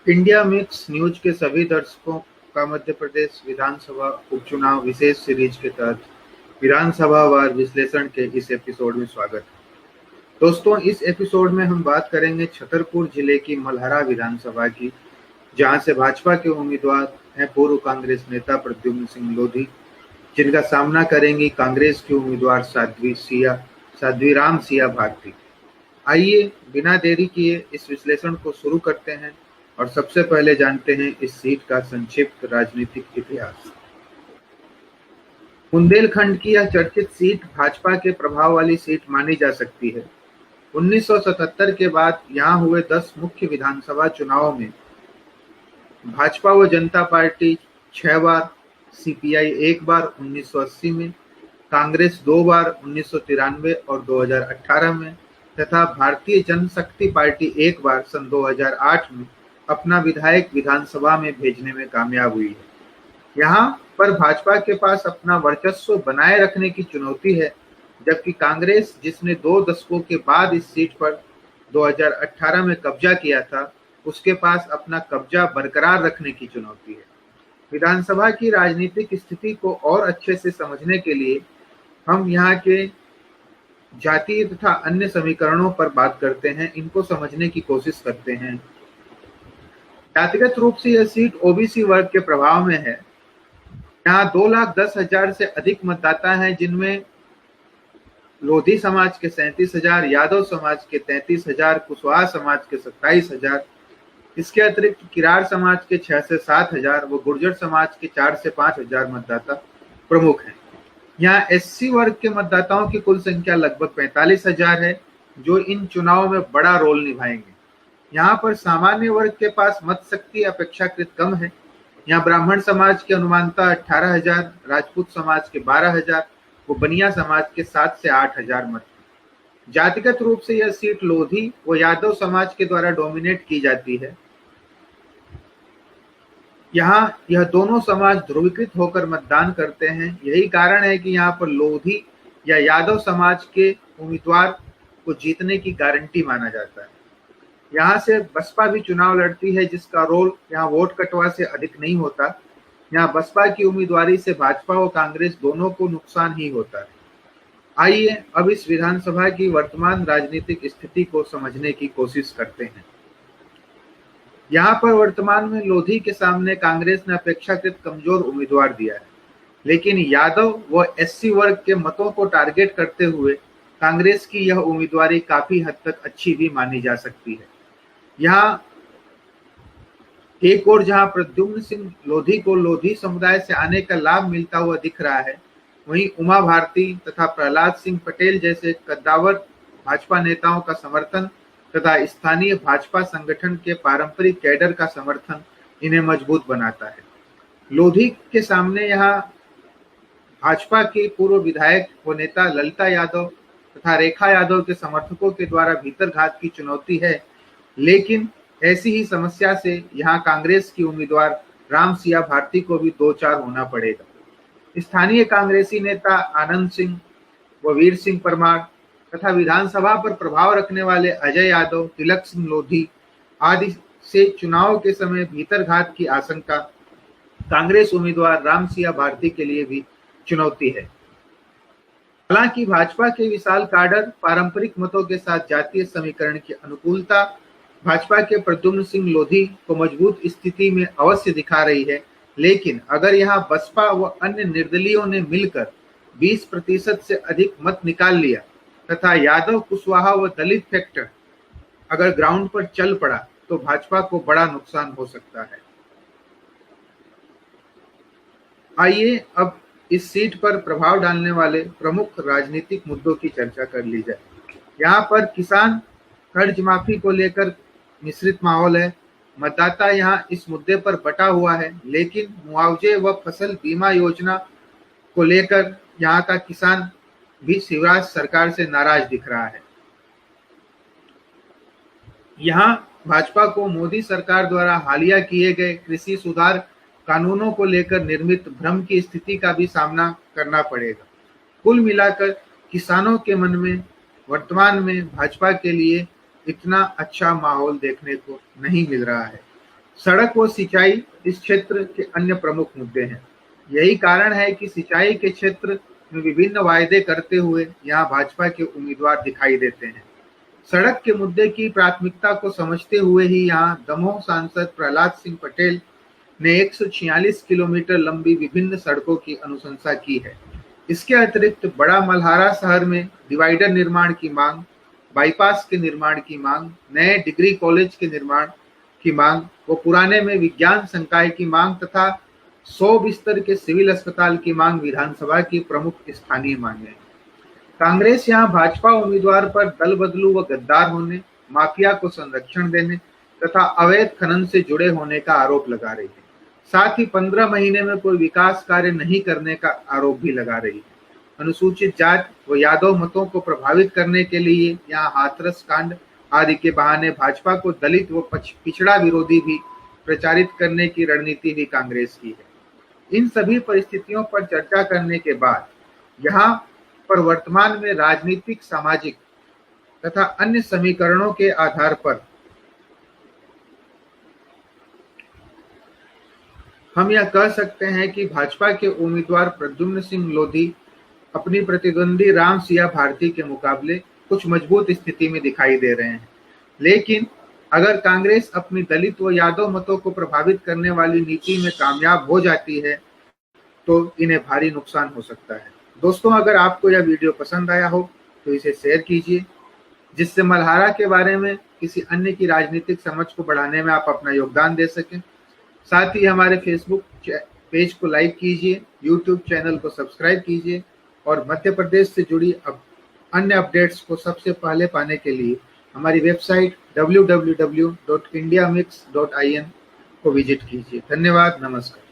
India mix news के सभी दर्शकों का मध्य प्रदेश विधानसभा उपचुनाव विशेष सीरीज के तहत विधानसभावार विश्लेषण के इस एपिसोड में स्वागत है। दोस्तों, इस एपिसोड में हम बात करेंगे छतरपुर जिले की मल्हारा विधानसभा की, जहां से भाजपा के उम्मीदवार हैं पूर्व कांग्रेस नेता प्रद्युम्न सिंह लोधी, जिनका सामना करेंगी कांग्रेस की उम्मीदवार साध्वी राम सिया भारती। आइए बिना देरी किए इस विश्लेषण को शुरू करते हैं और सबसे पहले जानते हैं इस सीट का संक्षिप्त राजनीतिक इतिहास। बुंदेलखंड की यह चर्चित सीट भाजपा के प्रभाव वाली सीट मानी जा सकती है। 1977 के बाद यहां हुए 10 मुख्य विधानसभा चुनावों में भाजपा व जनता पार्टी 6 बार, सीपीआई 1 बार 1980 में, कांग्रेस 2 बार 1993 और 2018 में तथा भारतीय जनशक्ति पार्टी 1 बार सन 2008 में अपना विधायक विधानसभा में भेजने में कामयाब हुई है। यहाँ पर भाजपा के पास अपना वर्चस्व बनाए रखने की चुनौती है, जबकि कांग्रेस, जिसने 2 दशकों के बाद इस सीट पर 2018 में कब्जा किया था, उसके पास अपना कब्जा बरकरार रखने की चुनौती है। विधानसभा की राजनीतिक स्थिति को और अच्छे से समझने के लिए हम यहाँ के जातीय तथा अन्य समीकरणों पर बात करते हैं, इनको समझने की कोशिश करते हैं। जातिगत रूप से यह सीट ओबीसी वर्ग के प्रभाव में है। यहाँ 2,10,000 से अधिक मतदाता हैं, जिनमें लोधी समाज के 37,000, यादव समाज के 33,000, कुशवाहा समाज के 27,000, इसके अतिरिक्त किरार समाज के 6 से 7,000 व गुर्जर समाज के 4 से 5,000 मतदाता प्रमुख हैं। यहाँ एससी वर्ग के मतदाताओं की कुल संख्या लगभग 45,000 है, जो इन चुनावों में बड़ा रोल निभाएंगे। यहाँ पर सामान्य वर्ग के पास मत शक्ति अपेक्षाकृत कम है। यहाँ ब्राह्मण समाज के अनुमानतः 18,000, राजपूत समाज के 12,000 व बनिया समाज के 7 से 8,000 मत। जातिगत रूप से यह सीट लोधी व यादव समाज के द्वारा डोमिनेट की जाती है। यहाँ यह दोनों समाज ध्रुवीकृत होकर मतदान करते हैं। यही कारण है कि यहाँ पर लोधी या यादव समाज के उम्मीदवार को जीतने की गारंटी माना जाता है। यहाँ से बसपा भी चुनाव लड़ती है, जिसका रोल यहाँ वोट कटवा से अधिक नहीं होता। यहाँ बसपा की उम्मीदवारी से भाजपा और कांग्रेस दोनों को नुकसान ही होता है। आइए अब इस विधानसभा की वर्तमान राजनीतिक स्थिति को समझने की कोशिश करते हैं। यहाँ पर वर्तमान में लोधी के सामने कांग्रेस ने अपेक्षाकृत कमजोर उम्मीदवार दिया है, लेकिन यादव व एससी वर्ग के मतों को टारगेट करते हुए कांग्रेस की यह उम्मीदवारी काफी हद तक अच्छी भी मानी जा सकती है। यहाँ एक और जहाँ प्रद्युम्न सिंह लोधी को लोधी समुदाय से आने का लाभ मिलता हुआ दिख रहा है, वहीं उमा भारती तथा प्रहलाद सिंह पटेल जैसे कद्दावर भाजपा नेताओं का समर्थन तथा स्थानीय भाजपा संगठन के पारंपरिक कैडर का समर्थन इन्हें मजबूत बनाता है। लोधी के सामने यहाँ भाजपा के पूर्व विधायक व नेता ललिता यादव तथा रेखा यादव के समर्थकों के द्वारा भीतरघात की चुनौती है, लेकिन ऐसी ही समस्या से यहाँ कांग्रेस की उम्मीदवार राम सिया भारती को भी 2-4 होना पड़ेगा। स्थानीय कांग्रेसी नेता आनंद सिंह व वीर सिंह परमार तथा विधानसभा पर प्रभाव रखने वाले अजय यादव, तिलक सिंह लोधी आदि से चुनाव के समय भीतरघात की आशंका कांग्रेस उम्मीदवार राम सिया भारती के लिए भी चुनौती है। हालांकि भाजपा के विशाल काडर, पारंपरिक मतों के साथ जातीय समीकरण की अनुकूलता भाजपा के प्रद्युम्न सिंह लोधी को मजबूत स्थिति में अवश्य दिखा रही है, लेकिन अगर यहाँ बसपा व अन्य निर्दलीयों ने मिलकर 20% से अधिक मत निकाल लिया तथा यादव, कुशवाहा व दलित फैक्टर अगर ग्राउंड पर चल पड़ा तो भाजपा को बड़ा नुकसान हो सकता है। आइए अब इस सीट पर प्रभाव डालने वाले प्रमुख राजनीतिक मुद्दों की चर्चा कर ली जाए। यहाँ पर किसान कर्ज माफी को लेकर मिश्रित माहौल है। मतदाता यहाँ इस मुद्दे पर बटा हुआ है, लेकिन मुआवजे व फसल बीमा योजना को लेकर यहाँ का किसान भी शिवराज सरकार से नाराज दिख रहा है। यहाँ भाजपा को मोदी सरकार द्वारा हालिया किए गए कृषि सुधार कानूनों को लेकर निर्मित भ्रम की स्थिति का भी सामना करना पड़ेगा। कुल मिलाकर किसानों के मन में वर्तमान में भाजपा के लिए इतना अच्छा माहौल देखने को नहीं मिल रहा है। सड़क व सिंचाई इस क्षेत्र के अन्य प्रमुख मुद्दे हैं। यही कारण है कि सिंचाई के क्षेत्र में विभिन्न वायदे करते हुए यहाँ भाजपा के उम्मीदवार दिखाई देते हैं। सड़क के मुद्दे की प्राथमिकता को समझते हुए ही यहाँ दमोह सांसद प्रहलाद सिंह पटेल ने 146 किलोमीटर लंबी विभिन्न सड़कों की अनुशंसा की है। इसके अतिरिक्त बड़ा मल्हारा शहर में डिवाइडर निर्माण की मांग, बाईपास के निर्माण की मांग, नए डिग्री कॉलेज के निर्माण की मांग व पुराने में विज्ञान संकाय की मांग तथा 100 बिस्तर के सिविल अस्पताल की मांग विधानसभा की प्रमुख स्थानीय मांगे हैं। कांग्रेस यहां भाजपा उम्मीदवार पर दल बदलू व गद्दार होने, माफिया को संरक्षण देने तथा अवैध खनन से जुड़े होने का आरोप लगा रही है। साथ ही 15 महीने में कोई विकास कार्य नहीं करने का आरोप भी लगा रही है। अनुसूचित जाति व यादव मतों को प्रभावित करने के लिए यहाँ हाथरस कांड आदि के बहाने भाजपा को दलित व पिछड़ा विरोधी भी प्रचारित करने की रणनीति भी कांग्रेस की है। इन सभी परिस्थितियों पर चर्चा करने के बाद यहाँ पर वर्तमान में राजनीतिक, सामाजिक तथा अन्य समीकरणों के आधार पर हम यह कह सकते हैं कि भाजपा के उम्मीदवार प्रद्युम्न सिंह लोधी अपनी प्रतिद्वंदी राम सिया भारती के मुकाबले कुछ मजबूत स्थिति में दिखाई दे रहे हैं। लेकिन अगर कांग्रेस अपनी दलित व यादव मतों को प्रभावित करने वाली नीति में कामयाब हो जाती है तो इन्हें भारी नुकसान हो सकता है। दोस्तों, अगर आपको यह वीडियो पसंद आया हो तो इसे शेयर कीजिए, जिससे मल्हारा के बारे में किसी अन्य की राजनीतिक समझ को बढ़ाने में आप अपना योगदान दे सकें। साथ ही हमारे फेसबुक पेज को लाइक कीजिए, यूट्यूब चैनल को सब्सक्राइब कीजिए और मध्य प्रदेश से जुड़ी अन्य अपडेट्स को सबसे पहले पाने के लिए हमारी वेबसाइट www.indiamix.in को विजिट कीजिए। धन्यवाद, नमस्कार।